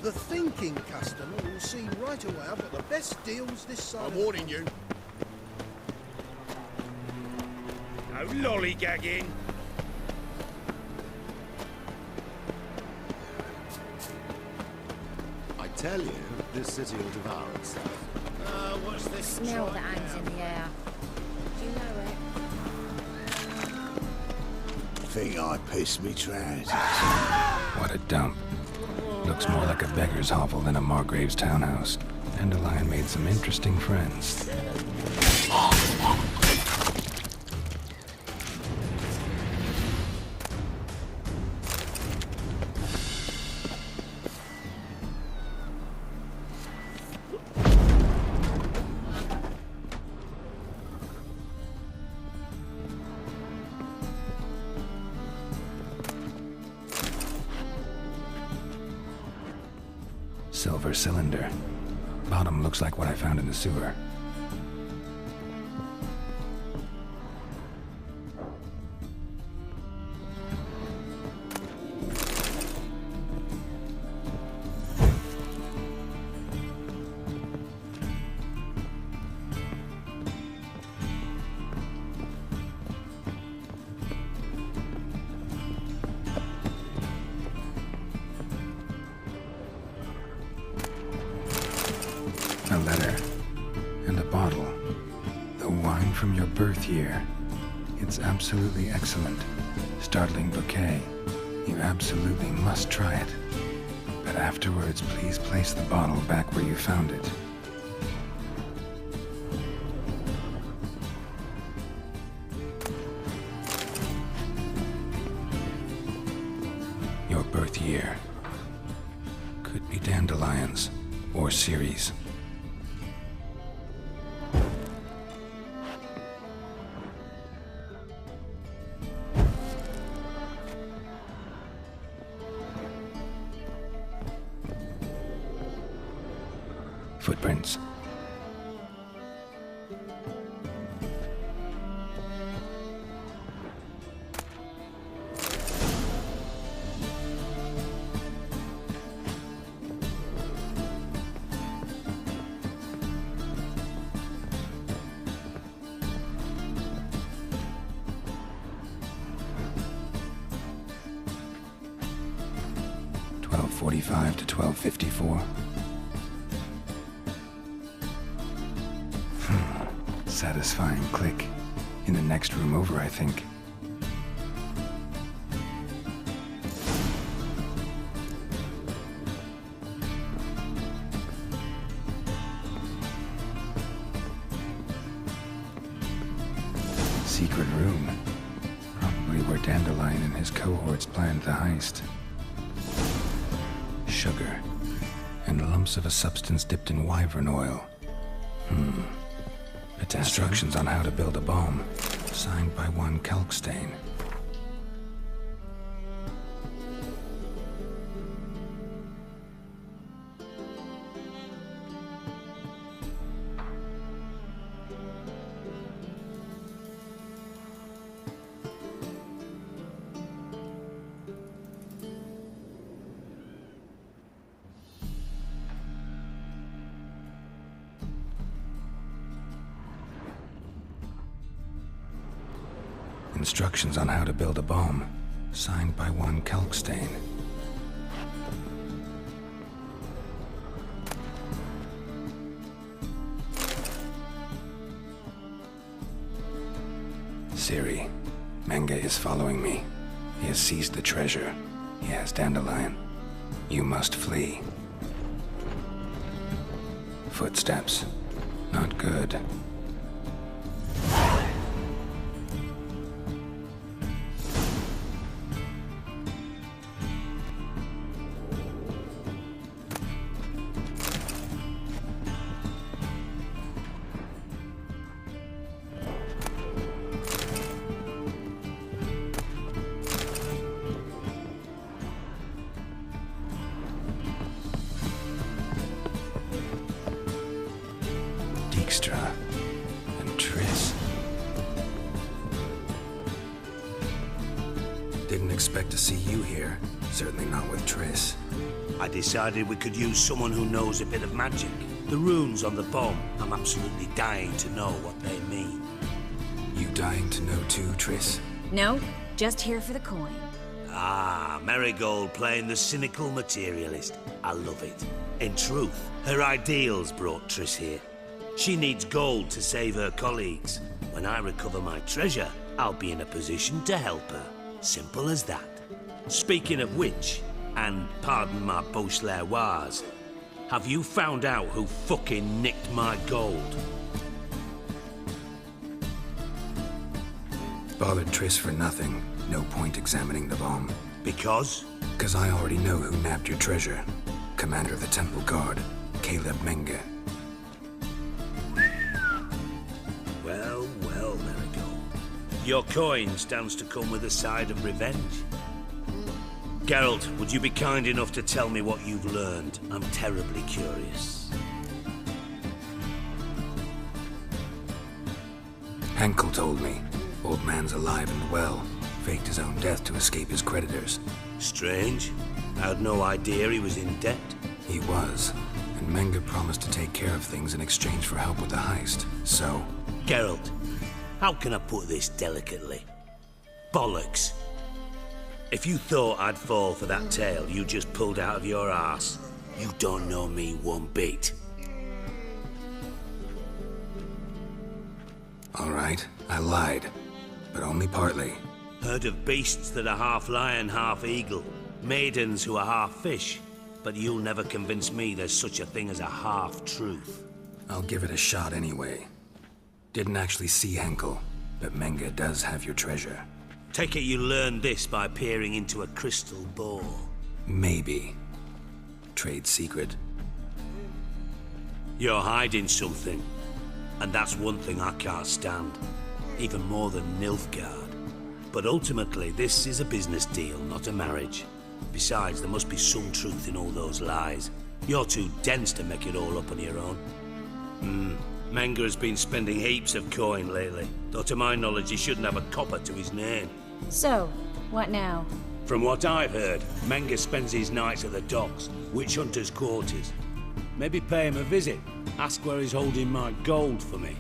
The thinking customer will see right away I've got the best deals this side. I'm warning you. No lollygagging. I tell you, this city will devour itself. What's this? Smell that hangs in the air. Do you know it? Think I pissed me trousers. What a dump. Looks more like a beggar's hovel than a Margrave's townhouse. Dandelion made some interesting friends. Silver cylinder. Bottom looks like what I found in the sewer. A letter. And a bottle. The wine from your birth year. It's absolutely excellent. Startling bouquet. You absolutely must try it. But afterwards, please place the bottle back where you found it. Your birth year. Could be dandelions or Ceres. Footprints. .45 to 12:54. Satisfying click. In the next room over, I think. Secret room. Probably where Dandelion and his cohorts planned the heist. Sugar. And lumps of a substance dipped in wyvern oil. Instructions on how to build a bomb, signed by one Kalkstain. Instructions on how to build a bomb, signed by one Kalkstain. Siri, Menga is following me. He has seized the treasure. He has Dandelion. You must flee. Footsteps. Not good. Extra. here. Certainly not with Triss. I decided we could use someone who knows a bit of magic. The runes on the bomb, I'm absolutely dying to know what they mean. You dying to know too, Triss? No, just here for the coin. Ah, Marigold playing the cynical materialist. I love it. In truth, her ideals brought Triss here. She needs gold to save her colleagues. When I recover my treasure, I'll be in a position to help her. Simple as that. Speaking of which, and pardon my Beauclervois, have you found out who fucking nicked my gold? Bothered Triss for nothing. No point examining the bomb. Because? Because I already know who nabbed your treasure. Commander of the Temple Guard, Menjé. Well, Marigold. Your coin stands to come with a side of revenge. Geralt, would you be kind enough to tell me what you've learned? I'm terribly curious. Henkel told me. Old man's alive and well. Faked his own death to escape his creditors. Strange. I had no idea he was in debt. He was. And Menjé promised to take care of things in exchange for help with the heist. So... Geralt, how can I put this delicately? Bollocks. If you thought I'd fall for that tale you just pulled out of your arse, you don't know me one bit. All right, I lied. But only partly. Heard of beasts that are half lion, half eagle. Maidens who are half fish. But you'll never convince me there's such a thing as a half-truth. I'll give it a shot anyway. Didn't actually see Henkel, but Menjé does have your treasure. Take it you learned this by peering into a crystal ball. Maybe. Trade secret. You're hiding something. And that's one thing I can't stand. Even more than Nilfgaard. But ultimately, this is a business deal, not a marriage. Besides, there must be some truth in all those lies. You're too dense to make it all up on your own. Menjé has been spending heaps of coin lately, though to my knowledge he shouldn't have a copper to his name. So, what now? From what I've heard, Menjé spends his nights at the docks, witch hunters' quarters. Maybe pay him a visit. Ask where he's holding my gold for me.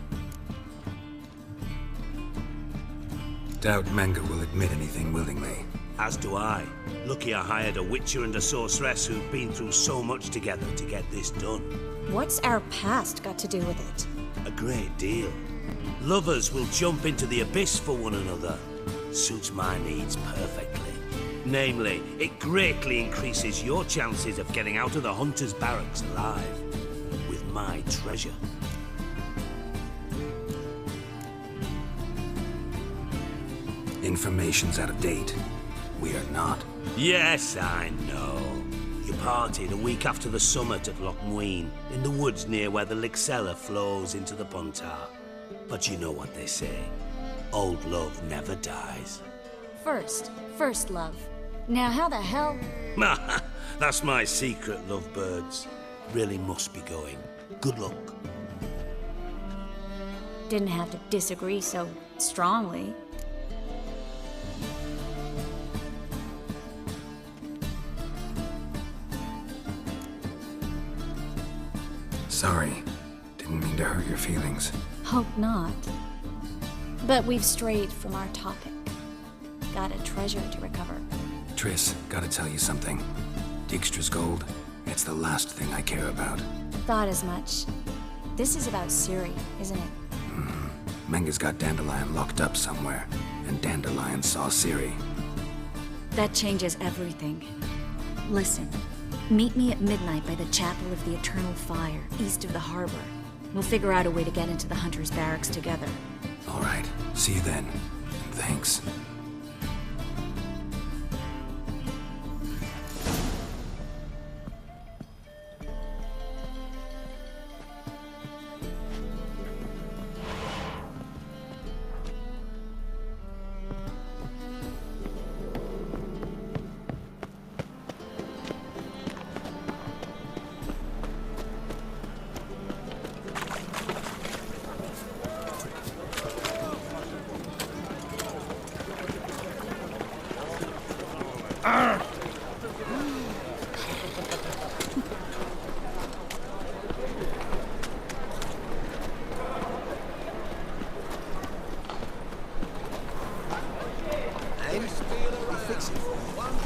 Doubt Menjé will admit anything willingly. As do I. Lucky I hired a witcher and a sorceress who've been through so much together to get this done. What's our past got to do with it? A great deal. Lovers will jump into the abyss for one another. Suits my needs perfectly. Namely, it greatly increases your chances of getting out of the hunter's barracks alive. With my treasure. Information's out of date. We are not. Yes, I know. You partied a week after the summit at Loch Muin, in the woods near where the Lixella flows into the Pontar. But you know what they say. Old love never dies. First love. Now how the hell? That's my secret, lovebirds. Really must be going. Good luck. Didn't have to disagree so strongly. Sorry. Didn't mean to hurt your feelings. Hope not. But we've strayed from our topic. Got a treasure to recover. Triss, gotta tell you something. Dijkstra's gold, it's the last thing I care about. Thought as much. This is about Ciri, isn't it? Menge's got Dandelion locked up somewhere, and Dandelion saw Ciri. That changes everything. Listen, meet me at midnight by the Chapel of the Eternal Fire, east of the harbor. We'll figure out a way to get into the Hunter's Barracks together. All right, see you then. Thanks.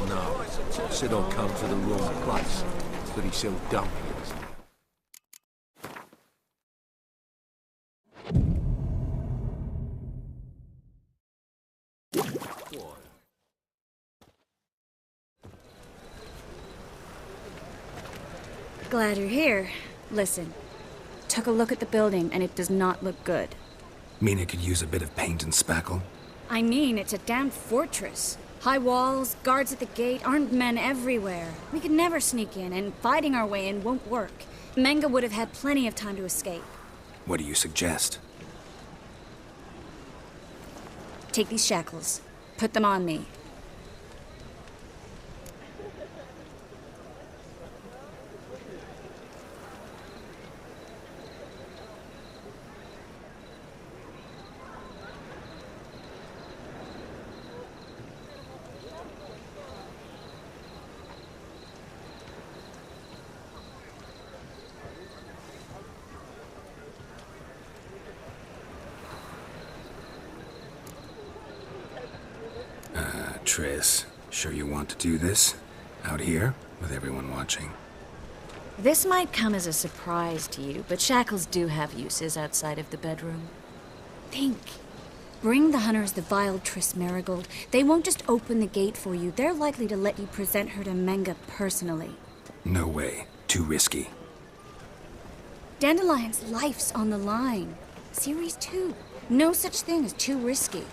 No, Sid don't come to the wrong place, but he's so dumb he is. Glad you're here. Listen, took a look at the building and it does not look good. Mean it could use a bit of paint and spackle? I mean, it's a damn fortress. High walls, guards at the gate, armed men everywhere. We could never sneak in, and fighting our way in won't work. Menga would have had plenty of time to escape. What do you suggest? Take these shackles. Put them on me. Triss, sure you want to do this? Out here, with everyone watching? This might come as a surprise to you, but shackles do have uses outside of the bedroom. Think. Bring the hunters the vile Triss Marigold. They won't just open the gate for you. They're likely to let you present her to Menga personally. No way. Too risky. Dandelion's life's on the line. Series 2. No such thing as too risky.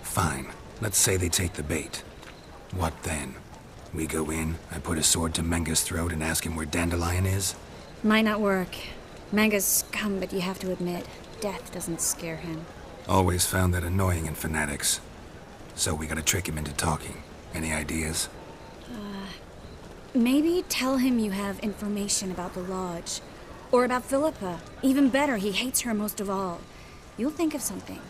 Fine. Let's say they take the bait. What then? We go in, I put a sword to Menga's throat and ask him where Dandelion is? Might not work. Menga's scum, but you have to admit, death doesn't scare him. Always found that annoying in fanatics. So we gotta trick him into talking. Any ideas? Maybe tell him you have information about the Lodge. Or about Philippa. Even better, he hates her most of all. You'll think of something.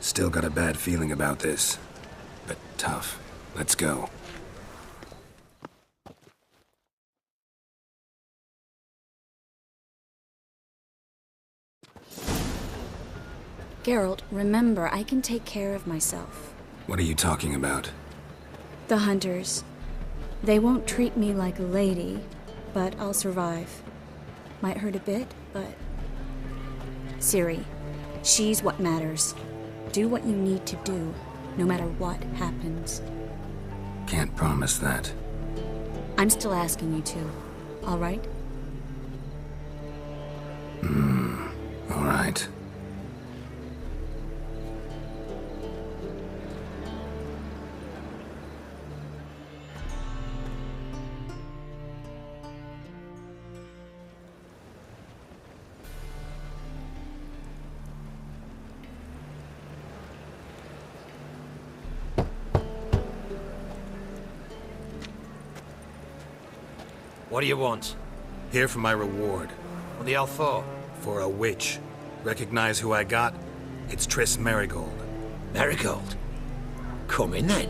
Still got a bad feeling about this. But tough. Let's go. Geralt, remember, I can take care of myself. What are you talking about? The hunters. They won't treat me like a lady, but I'll survive. Might hurt a bit, but... Ciri, she's what matters. Do what you need to do, no matter what happens. Can't promise that. I'm still asking you to, all right? All right. What do you want? Here for my reward. What the hell for? For a witch. Recognize who I got? It's Triss Marigold. Marigold? Come in then.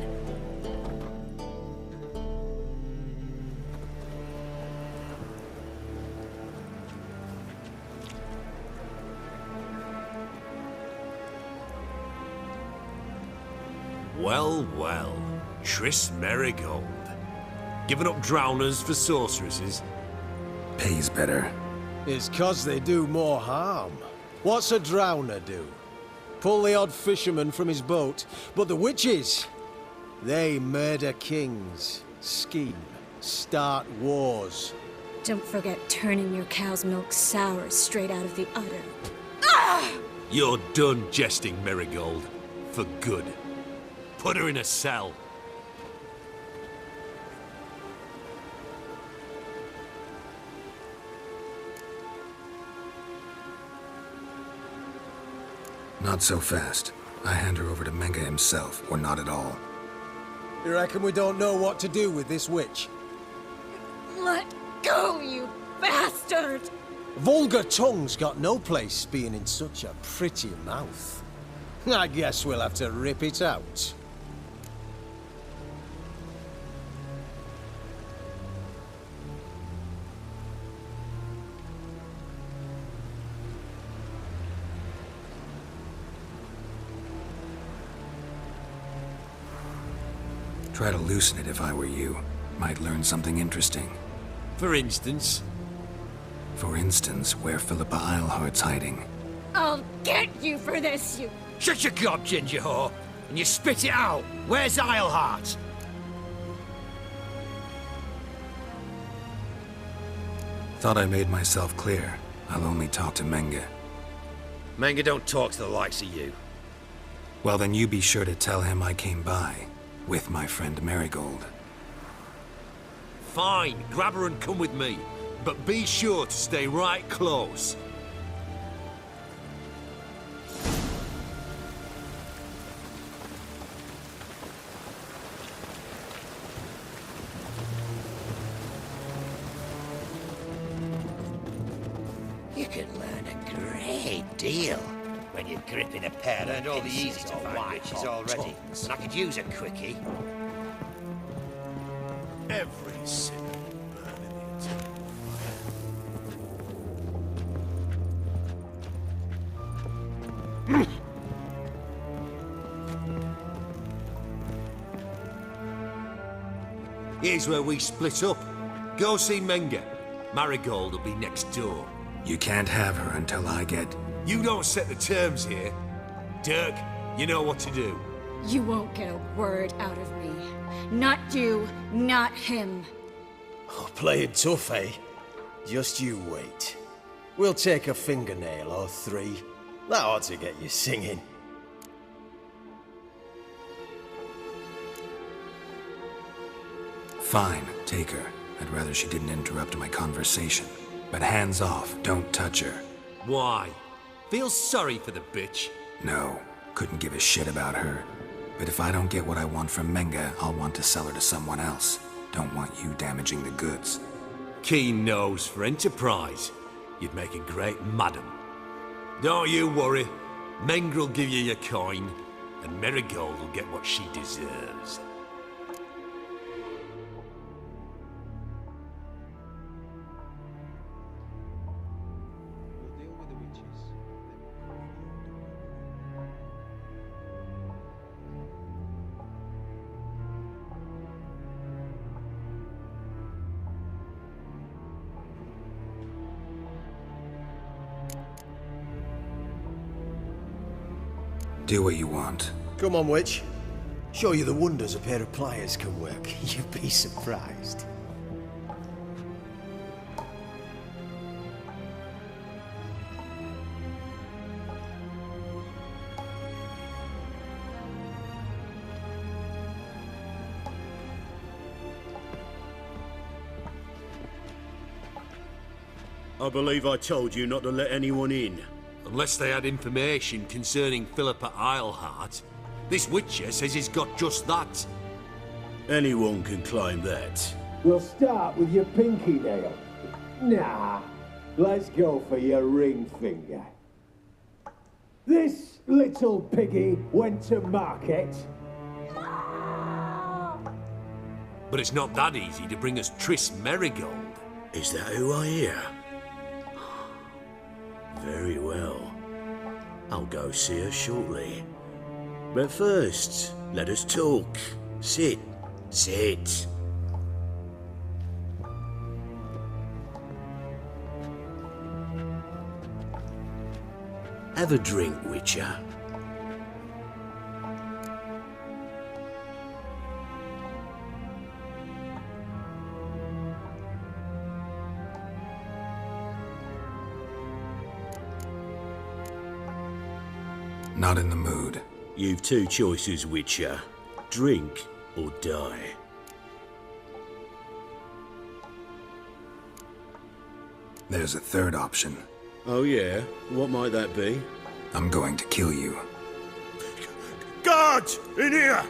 Well, well. Triss Marigold. Giving up drowners for sorceresses? Pays better. It's 'cause they do more harm. What's a drowner do? Pull the odd fisherman from his boat. But the witches, they murder kings, scheme, start wars. Don't forget turning your cow's milk sour straight out of the udder. You're done jesting, Marigold. For good. Put her in a cell. Not so fast. I hand her over to Menga himself, or not at all. You reckon we don't know what to do with this witch? Let go, you bastard! Vulgar tongue's got no place being in such a pretty mouth. I guess we'll have to rip it out. Try to loosen it if I were you. Might learn something interesting. For instance? For instance, where Philippa Eilhart's hiding. I'll get you for this, you... Shut your gob, ginger whore, and you spit it out. Where's Eilhart? Thought I made myself clear. I'll only talk to Menga. Menga don't talk to the likes of you. Well, then you be sure to tell him I came by. With my friend Marigold. Fine, grab her and come with me. But be sure to stay right close. You can learn a great deal when you're gripping a pair of all the easy to find witches already. And I could use a quickie. Every single man in the eternal fire. Here's where we split up. Go see Menga. Marigold will be next door. You can't have her until I get... You don't set the terms here. Dirk, you know what to do. You won't get a word out of me. Not you, not him. Oh, playing tough, eh? Just you wait. We'll take a fingernail or three. That ought to get you singing. Fine, take her. I'd rather she didn't interrupt my conversation. But hands off, don't touch her. Why? Feel sorry for the bitch? No, couldn't give a shit about her. But if I don't get what I want from Menga, I'll want to sell her to someone else. Don't want you damaging the goods. Keen nose for enterprise. You'd make a great madam. Don't you worry. Menga will give you your coin, and Marigold will get what she deserves. Do what you want. Come on, witch. Show you the wonders a pair of pliers can work. You'd be surprised. I believe I told you not to let anyone in. Unless they had information concerning Philippa Eilhart. This Witcher says he's got just that. Anyone can claim that. We'll start with your pinky nail. Nah, let's go for your ring finger. This little piggy went to market. But it's not that easy to bring us Triss Marigold. Is that who I hear? Very well. I'll go see her shortly. But first, let us talk. Sit. Sit. Have a drink, Witcher. Not in the mood. You've two choices, Witcher. Drink or die. There's a third option. Oh yeah? What might that be? I'm going to kill you. Guards! In here!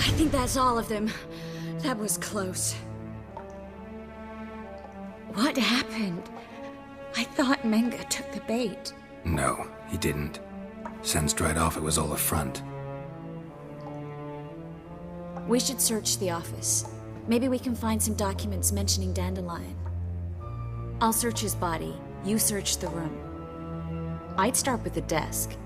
I think that's all of them. That was close. What happened? I thought Menga took the bait. No, he didn't. Sensed right off it was all a front. We should search the office. Maybe we can find some documents mentioning Dandelion. I'll search his body. You search the room. I'd start with the desk.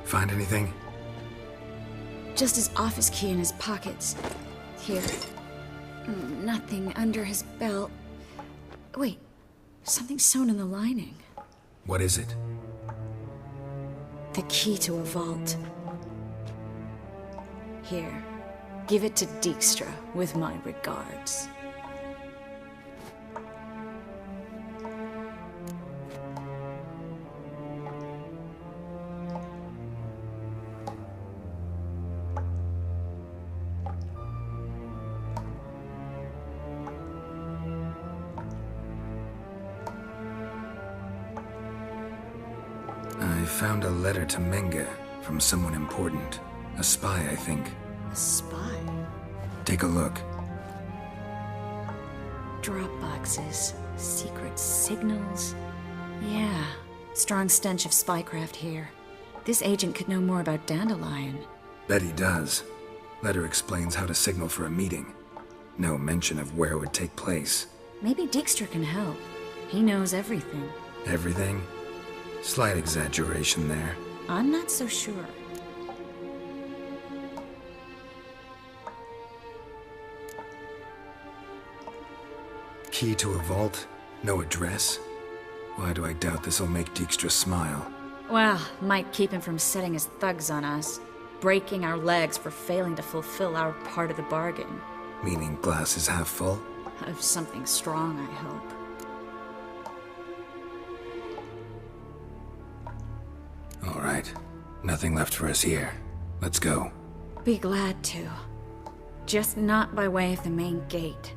Find anything? Just his office key in his pockets. Here. Nothing under his belt. Wait, something sewn in the lining. What is it? The key to a vault. Here, give it to Dijkstra with my regards. I found a letter to Menga from someone important. A spy, I think. A spy? Take a look. Drop boxes, secret signals. Yeah, strong stench of spycraft here. This agent could know more about Dandelion. Bet he does. Letter explains how to signal for a meeting. No mention of where it would take place. Maybe Dijkstra can help. He knows everything. Everything? Slight exaggeration there. I'm not so sure. Key to a vault? No address? Why do I doubt this'll make Dijkstra smile? Well, might keep him from setting his thugs on us. Breaking our legs for failing to fulfill our part of the bargain. Meaning glass is half full? Of something strong, I hope. All right. Nothing left for us here. Let's go. Be glad to. Just not by way of the main gate.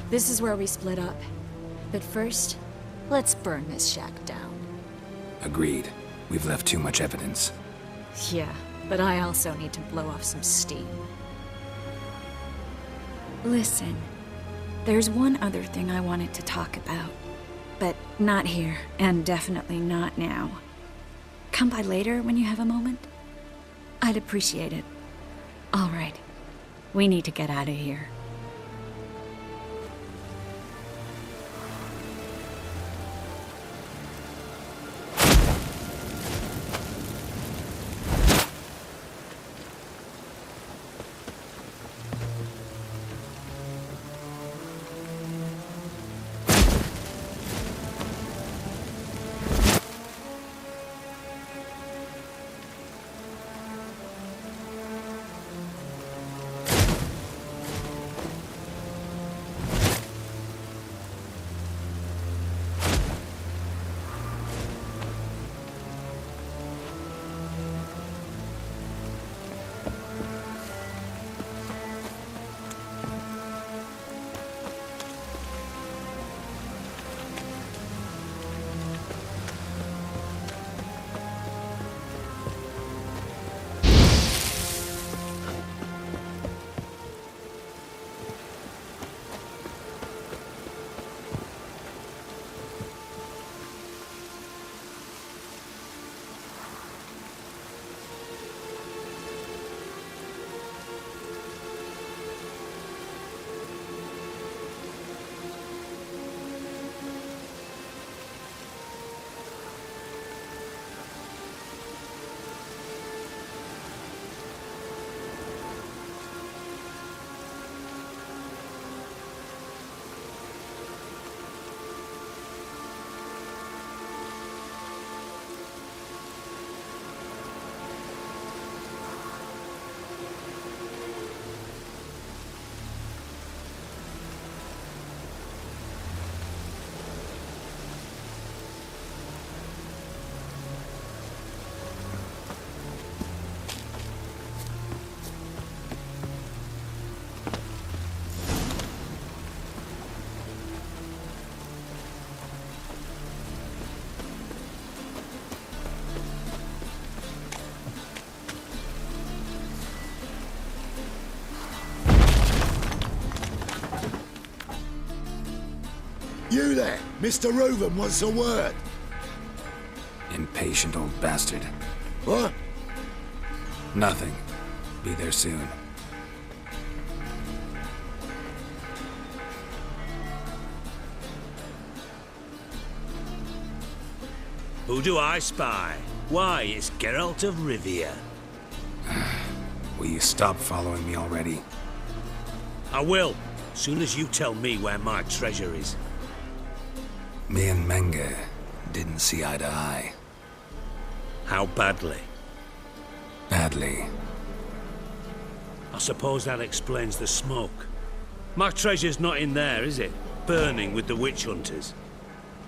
This is where we split up. But first, let's burn this shack down. Agreed. We've left too much evidence. Yeah, but I also need to blow off some steam. Listen, there's one other thing I wanted to talk about. But not here, and definitely not now. Come by later when you have a moment? I'd appreciate it. All right. We need to get out of here. You there, Mr. Reuben wants a word. Impatient old bastard. What? Nothing. Be there soon. Who do I spy? Why, it's Geralt of Rivia. Will you stop following me already? I will, soon as you tell me where my treasure is. Me and Menga didn't see eye to eye. How badly? Badly. I suppose that explains the smoke. My treasure's not in there, is it? Burning with the witch hunters.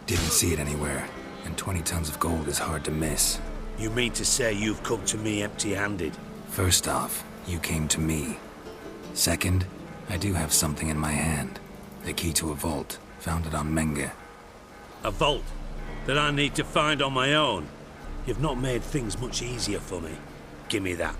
Didn't see it anywhere, and 20 tons of gold is hard to miss. You mean to say you've come to me empty-handed? First off, you came to me. Second, I do have something in my hand. The key to a vault, found it on Menga. A vault that I need to find on my own. You've not made things much easier for me. Give me that.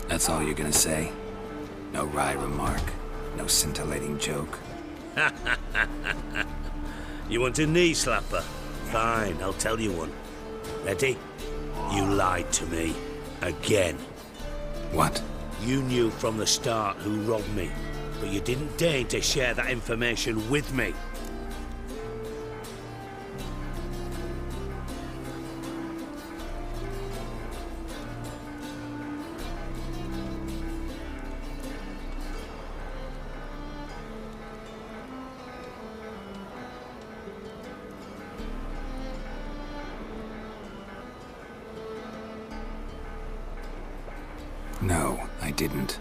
That's all you're gonna say? No wry remark, no scintillating joke? You want a knee slapper? Fine, I'll tell you one. Ready? You lied to me. Again. What? You knew from the start who robbed me, but you didn't deign to share that information with me. No, I didn't.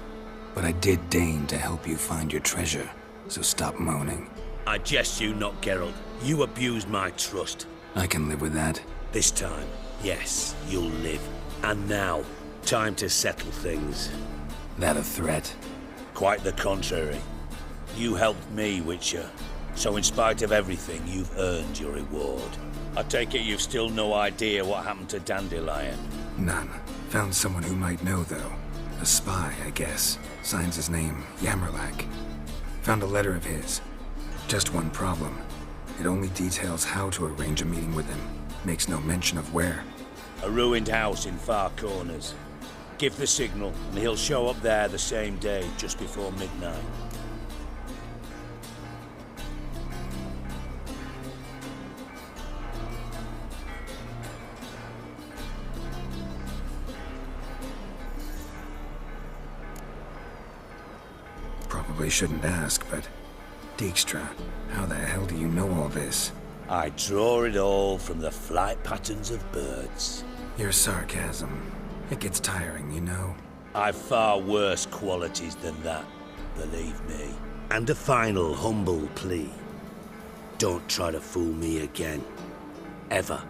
But I did deign to help you find your treasure, so stop moaning. I jest you not, Geralt. You abused my trust. I can live with that. This time, yes, you'll live. And now, time to settle things. That a threat? Quite the contrary. You helped me, Witcher. So in spite of everything, you've earned your reward. I take it you've still no idea what happened to Dandelion? None. Found someone who might know, though. A spy, I guess. Signs his name, Yammerlack. Found a letter of his. Just one problem. It only details how to arrange a meeting with him. Makes no mention of where. A ruined house in Far Corners. Give the signal, and he'll show up there the same day, just before midnight. Probably shouldn't ask, but... Dijkstra, how the hell do you know all this? I draw it all from the flight patterns of birds. Your sarcasm. It gets tiring, you know. I've far worse qualities than that, believe me. And a final humble plea. Don't try to fool me again. Ever.